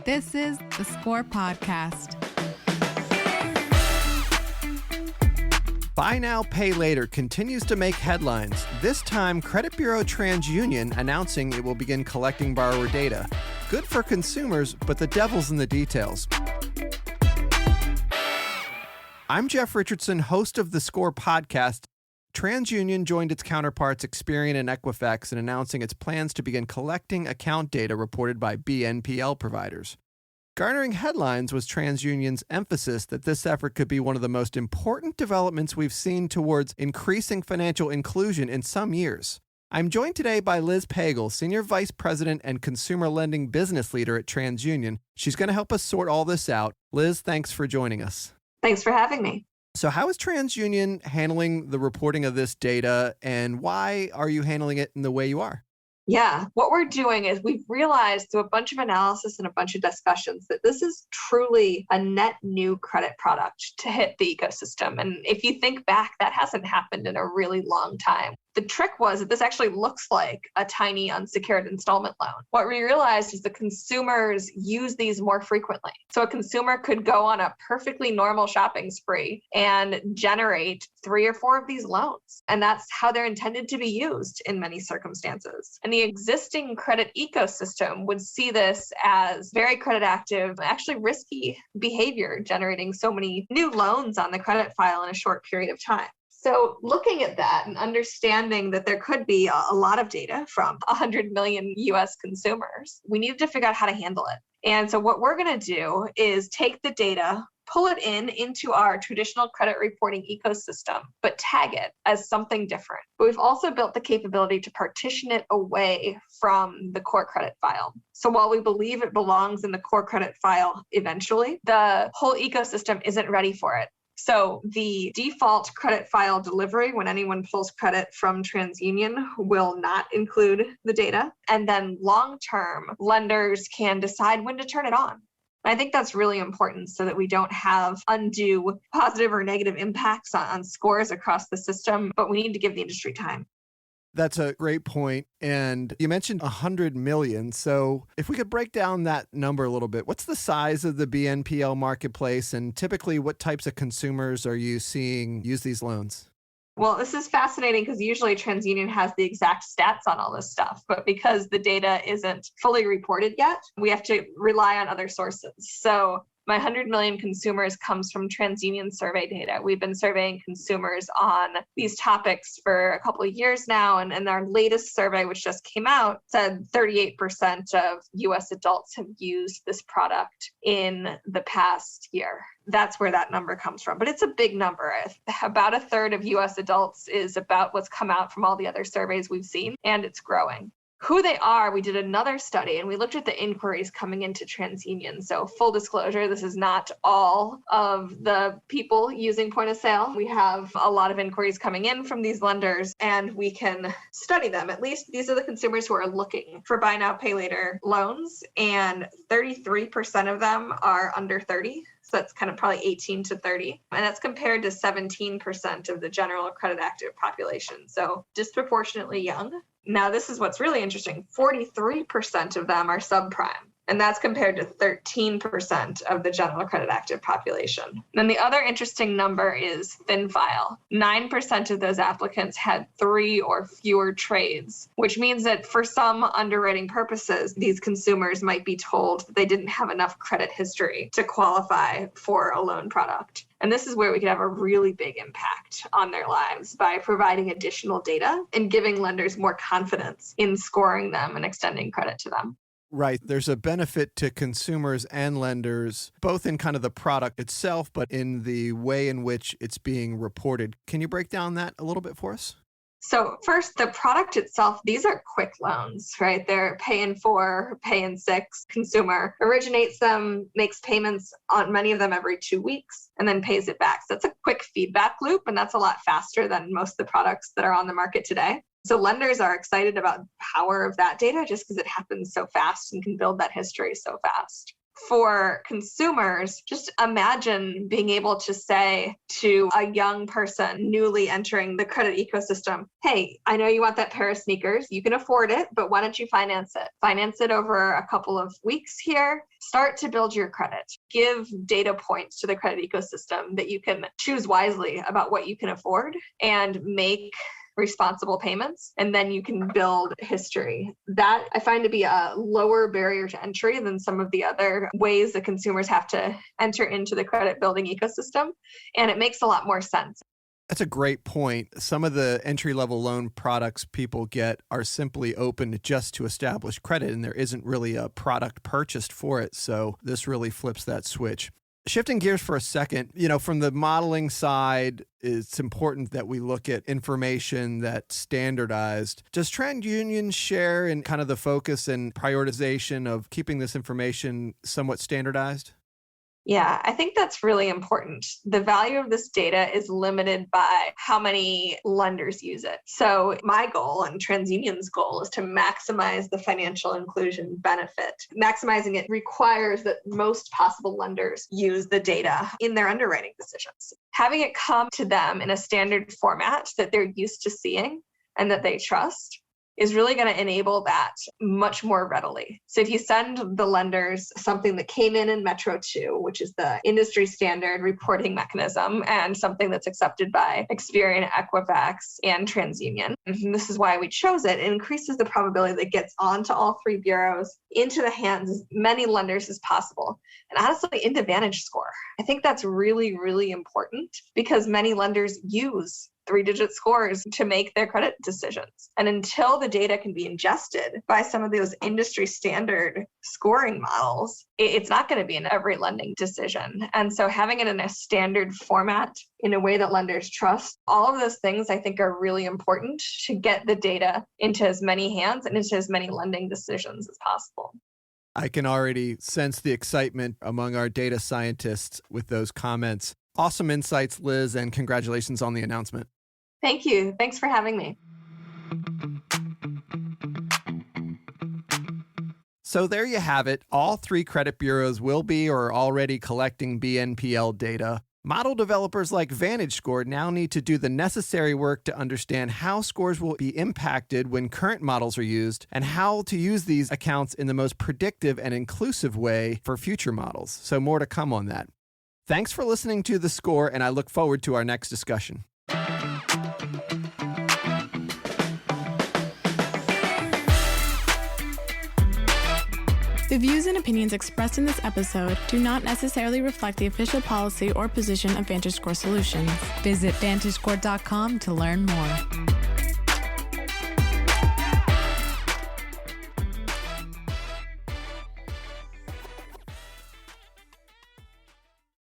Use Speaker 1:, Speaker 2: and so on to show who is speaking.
Speaker 1: This is the Score Podcast.
Speaker 2: Buy now, pay later continues to make headlines. This time, credit bureau TransUnion announcing it will begin collecting borrower data. Good for consumers, but the devil's in the details. I'm Jeff Richardson, host of the Score Podcast. TransUnion joined its counterparts Experian and Equifax in announcing its plans to begin collecting account data reported by BNPL providers. Garnering headlines was TransUnion's emphasis that this effort could be one of the most important developments we've seen towards increasing financial inclusion in some years. I'm joined today by Liz Pagel, Senior Vice President and Consumer Lending Business Leader at TransUnion. She's going to help us sort all this out. Liz, thanks for joining us.
Speaker 3: Thanks for having me.
Speaker 2: So how is TransUnion handling the reporting of this data, and why are you handling it in the way you are?
Speaker 3: Yeah, what we're doing is we've realized through a bunch of analysis and a bunch of discussions that this is truly a net new credit product to hit the ecosystem. And if you think back, that hasn't happened in a really long time. The trick was that this actually looks like a tiny unsecured installment loan. What we realized is the consumers use these more frequently. So a consumer could go on a perfectly normal shopping spree and generate 3 or 4 of these loans. And that's how they're intended to be used in many circumstances. And the existing credit ecosystem would see this as very credit active, actually risky behavior, generating so many new loans on the credit file in a short period of time. So looking at that and understanding that there could be a lot of data from 100 million US consumers, we needed to figure out how to handle it. And so what we're going to do is take the data, pull it into our traditional credit reporting ecosystem, but tag it as something different. But we've also built the capability to partition it away from the core credit file. So while we believe it belongs in the core credit file eventually, the whole ecosystem isn't ready for it. So the default credit file delivery, when anyone pulls credit from TransUnion, will not include the data. And then long-term, lenders can decide when to turn it on. I think that's really important so that we don't have undue positive or negative impacts on scores across the system, but we need to give the industry time.
Speaker 2: That's a great point. And you mentioned 100 million. So if we could break down that number a little bit, what's the size of the BNPL marketplace, and typically what types of consumers are you seeing use these loans?
Speaker 3: Well, this is fascinating because usually TransUnion has the exact stats on all this stuff, but because the data isn't fully reported yet, we have to rely on other sources. So my 100 million consumers comes from TransUnion survey data. We've been surveying consumers on these topics for a couple of years now, and our latest survey, which just came out, said 38% of US adults have used this product in the past year. That's where that number comes from. But it's a big number. About a third of US adults is about what's come out from all the other surveys we've seen, and it's growing. Who they are, we did another study and we looked at the inquiries coming into TransUnion. So full disclosure, this is not all of the people using point of sale. We have a lot of inquiries coming in from these lenders and we can study them. At least these are the consumers who are looking for buy now, pay later loans, and 33% of them are under 30. So that's kind of probably 18 to 30. And that's compared to 17% of the general credit active population. So disproportionately young. Now, this is what's really interesting. 43% of them are subprime. And that's compared to 13% of the general credit active population. Then the other interesting number is thin file. 9% of those applicants had 3 or fewer trades, which means that for some underwriting purposes, these consumers might be told that they didn't have enough credit history to qualify for a loan product. And this is where we could have a really big impact on their lives by providing additional data and giving lenders more confidence in scoring them and extending credit to them.
Speaker 2: Right. There's a benefit to consumers and lenders, both in kind of the product itself, but in the way in which it's being reported. Can you break down that a little bit for us?
Speaker 3: So first, the product itself, these are quick loans, right? They're pay in 4, pay in 6. Consumer originates them, makes payments on many of them every 2 weeks, and then pays it back. So that's a quick feedback loop, and that's a lot faster than most of the products that are on the market today. So lenders are excited about the power of that data just because it happens so fast and can build that history so fast. For consumers, just imagine being able to say to a young person newly entering the credit ecosystem, hey, I know you want that pair of sneakers. You can afford it, but why don't you finance it? Finance it over a couple of weeks here. Start to build your credit. Give data points to the credit ecosystem that you can choose wisely about what you can afford and make responsible payments, and then you can build history. That I find to be a lower barrier to entry than some of the other ways that consumers have to enter into the credit building ecosystem, and it makes a lot more sense.
Speaker 2: That's a great point. Some of the entry-level loan products people get are simply open just to establish credit, and there isn't really a product purchased for it. So this really flips that switch. Shifting gears for a second, from the modeling side, it's important that we look at information that's standardized. Does TransUnion share in kind of the focus and prioritization of keeping this information somewhat standardized?
Speaker 3: Yeah, I think that's really important. The value of this data is limited by how many lenders use it. So my goal and TransUnion's goal is to maximize the financial inclusion benefit. Maximizing it requires that most possible lenders use the data in their underwriting decisions. Having it come to them in a standard format that they're used to seeing and that they trust is really going to enable that much more readily. So if you send the lenders something that came in Metro 2, which is the industry standard reporting mechanism and something that's accepted by Experian, Equifax, and TransUnion, and this is why we chose it, it increases the probability that it gets onto all three bureaus, into the hands of as many lenders as possible, and honestly into VantageScore. I think that's really, really important because many lenders use 3-digit scores to make their credit decisions. And until the data can be ingested by some of those industry standard scoring models, it's not going to be in every lending decision. And so having it in a standard format in a way that lenders trust, all of those things I think are really important to get the data into as many hands and into as many lending decisions as possible.
Speaker 2: I can already sense the excitement among our data scientists with those comments. Awesome insights, Liz, and congratulations on the announcement.
Speaker 3: Thank you. Thanks for having me.
Speaker 2: So there you have it. All three credit bureaus will be or are already collecting BNPL data. Model developers like VantageScore now need to do the necessary work to understand how scores will be impacted when current models are used and how to use these accounts in the most predictive and inclusive way for future models. So more to come on that. Thanks for listening to The Score, and I look forward to our next discussion.
Speaker 4: The views and opinions expressed in this episode do not necessarily reflect the official policy or position of VantageScore Solutions.
Speaker 1: Visit VantageScore.com to learn more.